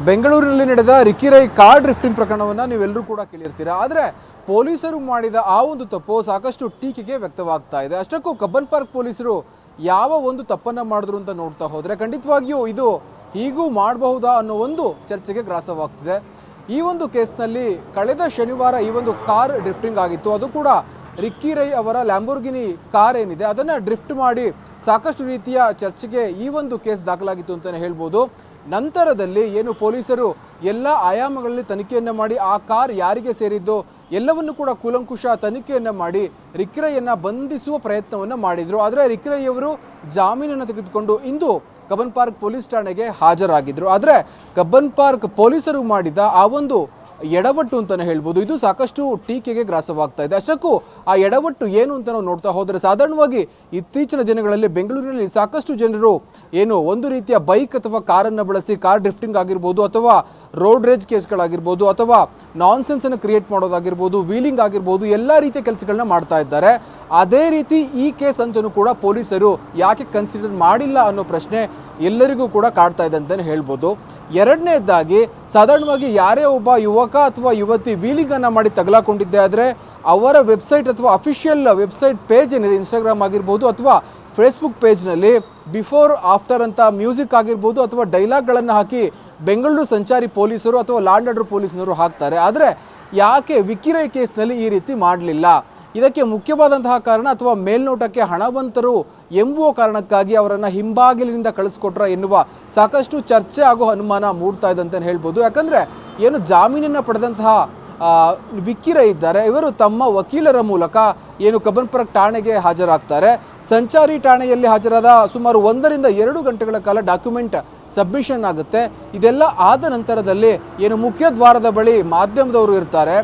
ಬೆಂಗಳೂರಿನಲ್ಲಿ ನಡೆದ Ricky Rai car drifting ಪ್ರಕರಣವನ್ನು ನೀವೆಲ್ಲರೂ ಕೂಡ ಕೇಳಿರ್ತೀರಾ. ಆದರೆ ಪೊಲೀಸರು ಮಾಡಿದ ಆ ಒಂದು ತಪ್ಪು ಸಾಕಷ್ಟು ಟೀಕೆಗೆ ವ್ಯಕ್ತವಾಗ್ತಾ ಇದೆ. ಅಷ್ಟಕ್ಕೂ ಕಬ್ಬನ್ ಪಾರ್ಕ್ ಪೊಲೀಸರು ಯಾವ ಒಂದು ತಪ್ಪನ್ನು ಮಾಡಿದ್ರು ಅಂತ ನೋಡ್ತಾ ಹೋದರೆ ಖಂಡಿತವಾಗಿಯೂ ಇದು ಹೀಗೂ ಮಾಡಬಹುದಾ ಅನ್ನೋ ಒಂದು ಚರ್ಚೆಗೆ ಗ್ರಾಸವಾಗ್ತಿದೆ. ಈ ಒಂದು ಕೇಸ್ನಲ್ಲಿ ಕಳೆದ ಶನಿವಾರ ಈ ಒಂದು ಕಾರ್ ಡ್ರಿಫ್ಟಿಂಗ್ ಆಗಿತ್ತು. ಅದು ಕೂಡ ರಿಕ್ಕಿ ರೈ ಅವರ ಲ್ಯಾಂಬೋರ್ಗಿನಿ ಕಾರ್ ಏನಿದೆ ಅದನ್ನು ಡ್ರಿಫ್ಟ್ ಮಾಡಿ ಸಾಕಷ್ಟು ರೀತಿಯ ಚರ್ಚೆಗೆ ಈ ಒಂದು ಕೇಸ್ ದಾಖಲಾಗಿತ್ತು ಅಂತಲೇ ಹೇಳ್ಬೋದು. ನಂತರದಲ್ಲಿ ಏನು ಪೊಲೀಸರು ಎಲ್ಲ ಆಯಾಮಗಳಲ್ಲಿ ತನಿಖೆಯನ್ನು ಮಾಡಿ ಆ ಕಾರ್ ಯಾರಿಗೆ ಸೇರಿದ್ದು ಎಲ್ಲವನ್ನು ಕೂಡ ಕೂಲಂಕುಷ ತನಿಖೆಯನ್ನು ಮಾಡಿ ರಿಕ್ಕಿ ರೈಯನ್ನು ಬಂಧಿಸುವ ಪ್ರಯತ್ನವನ್ನು ಮಾಡಿದರು. ಆದರೆ ರಿಕ್ಕಿ ರೈ ಅವರು ಜಾಮೀನನ್ನು ತೆಗೆದುಕೊಂಡು ಇಂದು ಕಬ್ಬನ್ ಪಾರ್ಕ್ ಪೊಲೀಸ್ ಠಾಣೆಗೆ ಹಾಜರಾಗಿದ್ದರು. ಆದರೆ ಕಬ್ಬನ್ ಪಾರ್ಕ್ ಪೊಲೀಸರು ಮಾಡಿದ ಆ ಒಂದು ಎಡವಟ್ಟು ಅಂತಲೇ ಹೇಳ್ಬೋದು. ಇದು ಸಾಕಷ್ಟು ಟೀಕೆಗೆ ಗ್ರಾಸವಾಗ್ತಾ ಇದೆ. ಅಷ್ಟಕ್ಕೂ ಆ ಎಡವಟ್ಟು ಏನು ಅಂತ ನಾವು ನೋಡ್ತಾ ಹೋದರೆ ಸಾಧಾರಣವಾಗಿ ಇತ್ತೀಚಿನ ದಿನಗಳಲ್ಲಿ ಬೆಂಗಳೂರಿನಲ್ಲಿ ಸಾಕಷ್ಟು ಜನರು ಏನು ಒಂದು ರೀತಿಯ ಬೈಕ್ ಅಥವಾ ಕಾರನ್ನು ಬಳಸಿ ಕಾರ್ ಡ್ರಿಫ್ಟಿಂಗ್ ಆಗಿರ್ಬೋದು ಅಥವಾ ರೋಡ್ ರೇಜ್ ಕೇಸ್ಗಳಾಗಿರ್ಬೋದು ಅಥವಾ ನಾನ್ಸೆನ್ಸನ್ನು ಕ್ರಿಯೇಟ್ ಮಾಡೋದಾಗಿರ್ಬೋದು, ವೀಲಿಂಗ್ ಆಗಿರ್ಬೋದು, ಎಲ್ಲ ರೀತಿಯ ಕೆಲಸಗಳನ್ನ ಮಾಡ್ತಾ ಇದ್ದಾರೆ. ಅದೇ ರೀತಿ ಈ ಕೇಸ್ ಅಂತಲೂ ಕೂಡ ಪೊಲೀಸರು ಯಾಕೆ ಕನ್ಸಿಡರ್ ಮಾಡಿಲ್ಲ ಅನ್ನೋ ಪ್ರಶ್ನೆ ಎಲ್ಲರಿಗೂ ಕೂಡ ಕಾಡ್ತಾ ಇದೆ ಅಂತಲೇ ಹೇಳ್ಬೋದು. ಎರಡನೇದಾಗಿ ಸಾಧಾರಣವಾಗಿ ಯಾರೇ ಒಬ್ಬ ಯುವಕ ಅಥವಾ ಯುವತಿ ವೀಲಿಂಗನ್ನು ಮಾಡಿ ತಗಲಾಕೊಂಡಿದ್ದೆ ಆದರೆ ಅವರ ವೆಬ್ಸೈಟ್ ಅಥವಾ ಅಫಿಷಿಯಲ್ ವೆಬ್ಸೈಟ್ ಪೇಜ್ ಏನಿದೆ, ಇನ್ಸ್ಟಾಗ್ರಾಮ್ ಆಗಿರ್ಬೋದು ಅಥವಾ ಫೇಸ್ಬುಕ್ ಪೇಜ್ನಲ್ಲಿ ಬಿಫೋರ್ ಆಫ್ಟರ್ ಅಂತ ಮ್ಯೂಸಿಕ್ ಆಗಿರ್ಬೋದು ಅಥವಾ ಡೈಲಾಗ್ಗಳನ್ನು ಹಾಕಿ ಬೆಂಗಳೂರು ಸಂಚಾರಿ ಪೊಲೀಸರು ಅಥವಾ ಲಾ ಆ್ಯಂಡ್ ಆರ್ಡರ್ ಪೊಲೀಸರು ಹಾಕ್ತಾರೆ. ಆದರೆ ಯಾಕೆ ರಿಕ್ಕಿ ರೈ ಕೇಸ್ನಲ್ಲಿ ಈ ರೀತಿ ಮಾಡಲಿಲ್ಲ? ಇದಕ್ಕೆ ಮುಖ್ಯವಾದಂತಹ ಕಾರಣ ಅಥವಾ ಮೇಲ್ನೋಟಕ್ಕೆ ಹಣವಂತರು ಎಂಬುವ ಕಾರಣಕ್ಕಾಗಿ ಅವರನ್ನು ಹಿಂಬಾಗಿಲಿನಿಂದ ಕಳಿಸ್ಕೊಟ್ರ ಎನ್ನುವ ಸಾಕಷ್ಟು ಚರ್ಚೆ ಹಾಗೂ ಅನುಮಾನ ಮೂಡ್ತಾ ಇದೆ ಅಂತಲೇ ಹೇಳ್ಬೋದು. ಯಾಕಂದರೆ ಏನು ಜಾಮೀನನ್ನು ಪಡೆದಂತಹ ರಿಕ್ಕಿ ರೈ ಇದ್ದಾರೆ, ಇವರು ತಮ್ಮ ವಕೀಲರ ಮೂಲಕ ಏನು ಕಬ್ಬನ್ ಪಾರ್ಕ್ ಠಾಣೆಗೆ ಹಾಜರಾಗ್ತಾರೆ. ಸಂಚಾರಿ ಠಾಣೆಯಲ್ಲಿ ಹಾಜರಾದ ಸುಮಾರು 1 ರಿಂದ 2 ಗಂಟೆಗಳ ಕಾಲ ಡಾಕ್ಯುಮೆಂಟ್ ಸಬ್ಮಿಷನ್ ಆಗುತ್ತೆ. ಇದೆಲ್ಲ ಆದ ನಂತರದಲ್ಲಿ ಏನು ಮುಖ್ಯ ದ್ವಾರದ ಬಳಿ ಮಾಧ್ಯಮದವರು ಇರ್ತಾರೆ.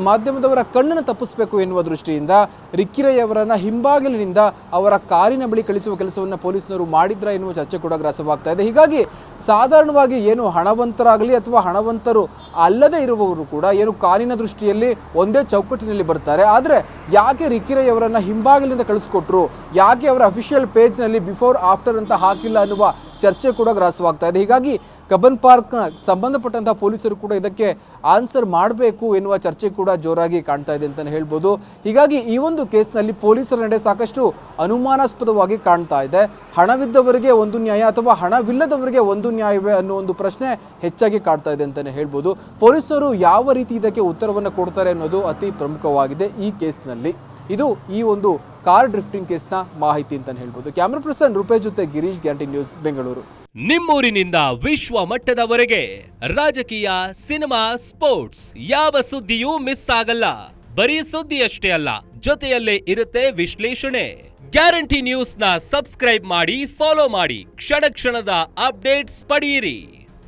ಮಾಧ್ಯಮದವರ ಕಣ್ಣನ್ನು ತಪ್ಪಿಸಬೇಕು ಎನ್ನುವ ದೃಷ್ಟಿಯಿಂದ ರಿಕ್ಕಿ ರೈ ಅವರನ್ನು ಹಿಂಬಾಗಿಲಿನಿಂದ ಅವರ ಕಾರಿನ ಬಳಿ ಕಳಿಸುವ ಕೆಲಸವನ್ನು ಪೊಲೀಸ್ನವರು ಮಾಡಿದ್ರ ಎನ್ನುವ ಚರ್ಚೆ ಕೂಡ ಗ್ರಾಸವಾಗ್ತಾ ಇದೆ. ಹೀಗಾಗಿ ಸಾಧಾರಣವಾಗಿ ಏನು ಹಣವಂತರಾಗಲಿ ಅಥವಾ ಹಣವಂತರು ಅಲ್ಲದೆ ಇರುವವರು ಕೂಡ ಏನು ಕಾರಿನ ದೃಷ್ಟಿಯಲ್ಲಿ ಒಂದೇ ಚೌಕಟ್ಟಿನಲ್ಲಿ ಬರ್ತಾರೆ. ಆದರೆ ಯಾಕೆ ರಿಕ್ಕಿ ರೈ ಅವರನ್ನು ಹಿಂಬಾಗಿಲಿನಿಂದ ಕಳಿಸ್ಕೊಟ್ರು, ಯಾಕೆ ಅವರ ಅಫಿಷಿಯಲ್ ಪೇಜ್ನಲ್ಲಿ ಬಿಫೋರ್ ಆಫ್ಟರ್ ಅಂತ ಹಾಕಿಲ್ಲ ಅನ್ನುವ ಚರ್ಚೆ ಕೂಡ ಗ್ರಾಸವಾಗ್ತಾ ಇದೆ. ಹೀಗಾಗಿ ಕಬ್ಬನ್ ಪಾರ್ಕ್ನ ಸಂಬಂಧಪಟ್ಟಂತಹ ಪೊಲೀಸರು ಕೂಡ ಇದಕ್ಕೆ ಆನ್ಸರ್ ಮಾಡಬೇಕು ಎನ್ನುವ ಚರ್ಚೆ ಕೂಡ ಜೋರಾಗಿ ಕಾಣ್ತಾ ಇದೆ ಅಂತಲೇ ಹೇಳ್ಬೋದು. ಹೀಗಾಗಿ ಈ ಒಂದು ಕೇಸ್ನಲ್ಲಿ ಪೊಲೀಸರ ನಡೆ ಸಾಕಷ್ಟು ಅನುಮಾನಾಸ್ಪದವಾಗಿ ಕಾಣ್ತಾ ಇದೆ. ಹಣವಿದ್ದವರಿಗೆ ಒಂದು ನ್ಯಾಯ ಅಥವಾ ಹಣವಿಲ್ಲದವರಿಗೆ ಒಂದು ನ್ಯಾಯವೇ ಅನ್ನೋ ಒಂದು ಪ್ರಶ್ನೆ ಹೆಚ್ಚಾಗಿ ಕಾಡ್ತಾ ಇದೆ ಅಂತಲೇ ಹೇಳ್ಬೋದು. ಪೊಲೀಸರು ಯಾವ ರೀತಿ ಇದಕ್ಕೆ ಉತ್ತರವನ್ನು ಕೊಡ್ತಾರೆ ಅನ್ನೋದು ಅತಿ ಪ್ರಮುಖವಾಗಿದೆ ಈ ಕೇಸ್ನಲ್ಲಿ. ಇದು ಈ ಒಂದು ಕಾರ್ ಡ್ರಿಫ್ಟಿಂಗ್ ಕೇಸ್ನ ಮಾಹಿತಿ ಅಂತಲೇ ಹೇಳ್ಬೋದು. ಕ್ಯಾಮ್ರಾ ಪರ್ಸನ್ ರೂಪೇಶ್ ಜೊತೆ ಗಿರೀಶ್, ಗ್ಯಾರಂಟಿ ನ್ಯೂಸ್, ಬೆಂಗಳೂರು. ನಿಮ್ಮೂರಿನಿಂದ ವಿಶ್ವ ಮಟ್ಟದವರೆಗೆ ರಾಜಕೀಯ, ಸಿನಿಮಾ, ಸ್ಪೋರ್ಟ್ಸ್ ಯಾವ ಸುದ್ದಿಯೂ ಮಿಸ್ ಆಗಲ್ಲ. ಬರೀ ಸುದ್ದಿಯಷ್ಟೇ ಅಲ್ಲ, ಜೊತೆಯಲ್ಲೇ ಇರುತ್ತೆ ವಿಶ್ಲೇಷಣೆ. ಗ್ಯಾರಂಟಿ ನ್ಯೂಸ್ ನ ಸಬ್ಸ್ಕ್ರೈಬ್ ಮಾಡಿ, ಫಾಲೋ ಮಾಡಿ, ಕ್ಷಣ ಕ್ಷಣದ ಅಪ್ಡೇಟ್ಸ್ ಪಡೆಯಿರಿ.